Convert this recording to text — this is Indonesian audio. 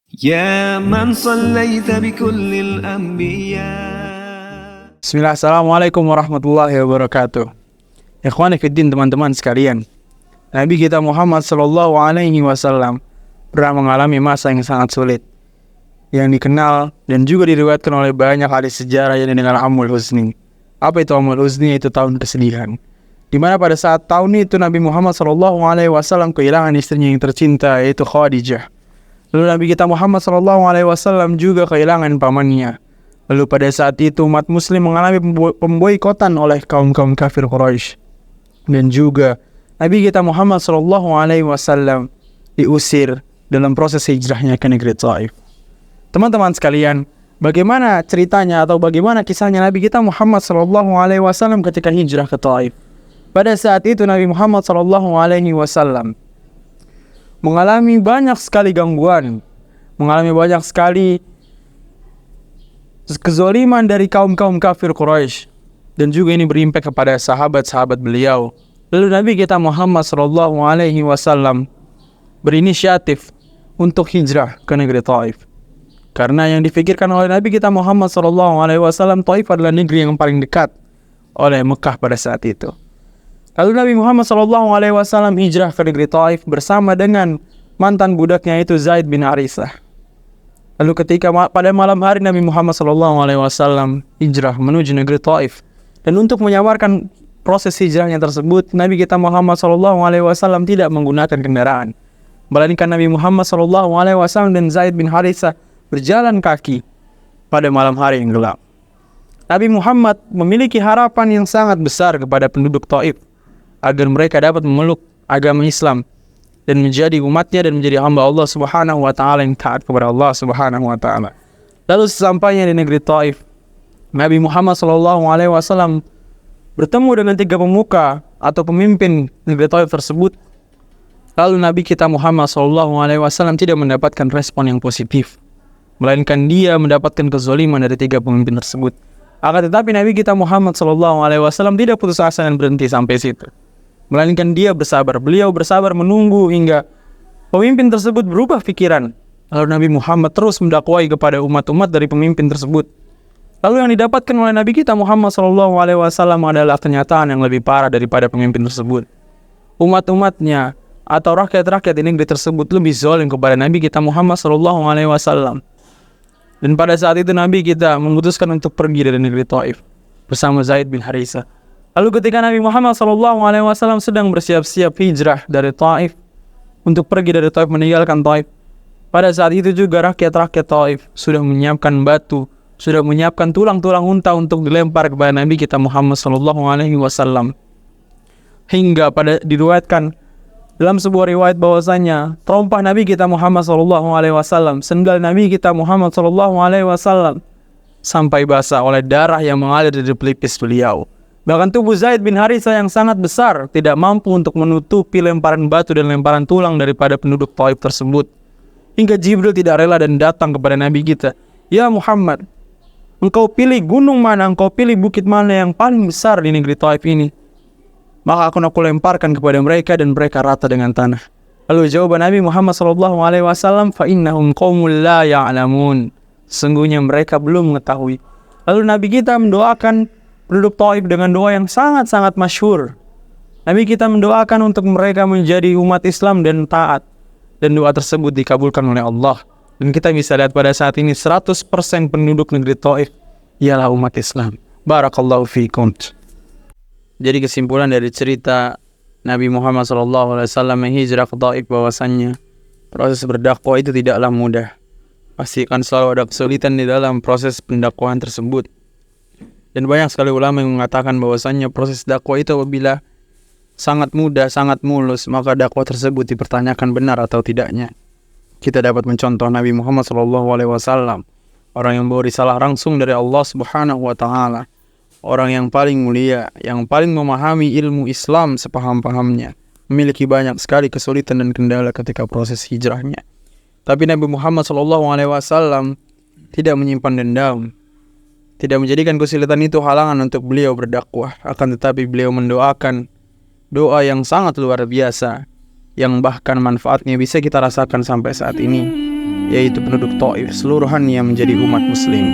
يا من صليت بكل الأنبياء. Bismillah, assalamualaikum warahmatullahi wabarakatuh. Ikhwani fiddin, teman-teman sekalian, Nabi kita Muhammad sallallahu alaihi wasallam pernah mengalami masa yang sangat sulit, yang dikenal dan juga diriwayatkan oleh banyak ahli sejarah yang dengan Amul Huzni. Apa itu Amul Huzni? Itu tahun kesedihan, di mana pada saat tahun itu Nabi Muhammad sallallahu alaihi wasallam kehilangan istrinya yang tercinta, yaitu Khadijah. Lalu Nabi kita Muhammad sallallahu alaihi wasallam juga kehilangan pamannya. Lalu pada saat itu umat muslim mengalami pemboikotan oleh kaum-kaum kafir Quraisy. Dan juga Nabi kita Muhammad sallallahu alaihi wasallam diusir dalam proses hijrahnya ke negeri Taif. Teman-teman sekalian, bagaimana ceritanya atau bagaimana kisahnya Nabi kita Muhammad sallallahu alaihi wasallam ketika hijrah ke Taif? Pada saat itu Nabi Muhammad sallallahu alaihi wasallam mengalami banyak sekali gangguan, mengalami banyak sekali kezaliman dari kaum-kaum kafir Quraisy, dan juga ini berimpak kepada sahabat-sahabat beliau. Lalu Nabi kita Muhammad sallallahu alaihi wasallam berinisiatif untuk hijrah ke negeri Taif. Karena yang difikirkan oleh Nabi kita Muhammad sallallahu alaihi wasallam, Taif adalah negeri yang paling dekat oleh Mekah pada saat itu. Lalu Nabi Muhammad sallallahu alaihi wasallam hijrah ke negeri Taif bersama dengan mantan budaknya, itu Zaid bin Harithah. Lalu ketika pada malam hari Nabi Muhammad sallallahu alaihi wasallam hijrah menuju negeri Taif, dan untuk menyamarkan proses hijrahnya tersebut, Nabi kita Muhammad sallallahu alaihi wasallam tidak menggunakan kendaraan, melainkan Nabi Muhammad sallallahu alaihi wasallam dan Zaid bin Harithah berjalan kaki pada malam hari yang gelap. Nabi Muhammad memiliki harapan yang sangat besar kepada penduduk Taif agar mereka dapat memeluk agama Islam dan menjadi umatnya dan menjadi hamba Allah Subhanahu wa taala yang taat kepada Allah Subhanahu wa taala. Lalu sesampainya di negeri Taif, Nabi Muhammad sallallahu alaihi wasallam bertemu dengan tiga pemuka atau pemimpin negeri Taif tersebut. Lalu Nabi kita Muhammad sallallahu alaihi wasallam tidak mendapatkan respon yang positif, melainkan dia mendapatkan kezaliman dari tiga pemimpin tersebut. Akan tetapi Nabi kita Muhammad sallallahu alaihi wasallam tidak putus asa dan berhenti sampai situ, melainkan dia bersabar. Beliau bersabar menunggu hingga pemimpin tersebut berubah pikiran. Lalu Nabi Muhammad terus mendakwai kepada umat-umat dari pemimpin tersebut. Lalu yang didapatkan oleh Nabi kita Muhammad sallallahu alaihi wasallam adalah kenyataan yang lebih parah daripada pemimpin tersebut. Umat-umatnya atau rakyat-rakyat di negeri tersebut lebih zalim kepada Nabi kita Muhammad sallallahu alaihi wasallam. Dan pada saat itu Nabi kita memutuskan untuk pergi dari negeri Taif bersama Zaid bin Harithah. Lalu ketika Nabi Muhammad SAW sedang bersiap-siap hijrah dari Taif untuk pergi dari Taif, meninggalkan Taif, pada saat itu juga rakyat-rakyat Taif sudah menyiapkan batu, sudah menyiapkan tulang-tulang unta untuk dilempar kepada Nabi kita Muhammad SAW. Hingga pada diriwayatkan dalam sebuah riwayat bahwasanya terompah Nabi kita Muhammad SAW, sendal Nabi kita Muhammad SAW sampai basah oleh darah yang mengalir dari pelipis beliau. Bahkan tubuh Zaid bin Harithah yang sangat besar tidak mampu untuk menutupi lemparan batu dan lemparan tulang daripada penduduk Taif tersebut. Hingga Jibril tidak rela dan datang kepada Nabi kita, "Ya Muhammad, engkau pilih gunung mana, engkau pilih bukit mana yang paling besar di negeri Taif ini, maka aku lemparkan kepada mereka dan mereka rata dengan tanah." Lalu jawaban Nabi Muhammad SAW, "Fa innahum qaumul la ya'lamun." Sesungguhnya mereka belum mengetahui. Lalu Nabi kita mendoakan penduduk Taif dengan doa yang sangat-sangat masyhur. Nabi kita mendoakan untuk mereka menjadi umat Islam dan taat, dan doa tersebut dikabulkan oleh Allah. Dan kita bisa lihat pada saat ini 100% penduduk negeri Taif ialah umat Islam. Barakallahu fiikum. Jadi kesimpulan dari cerita Nabi Muhammad SAW yang hijrah ke Taif bahwasannya proses berdakwah itu tidaklah mudah. Pasti akan selalu ada kesulitan di dalam proses pendakwahan tersebut. Dan banyak sekali ulama yang mengatakan bahwasannya proses dakwah itu apabila sangat mudah, sangat mulus, maka dakwah tersebut dipertanyakan benar atau tidaknya. Kita dapat mencontoh Nabi Muhammad SAW, orang yang bawa risalah langsung dari Allah Subhanahu wa taala, orang yang paling mulia, yang paling memahami ilmu Islam sepaham-pahamnya, memiliki banyak sekali kesulitan dan kendala ketika proses hijrahnya. Tapi Nabi Muhammad SAW tidak menyimpan dendam, tidak menjadikan kesulitan itu halangan untuk beliau berdakwah. Akan tetapi beliau mendoakan doa yang sangat luar biasa, yang bahkan manfaatnya bisa kita rasakan sampai saat ini. yaitu penduduk Taif seluruhannya menjadi umat muslim.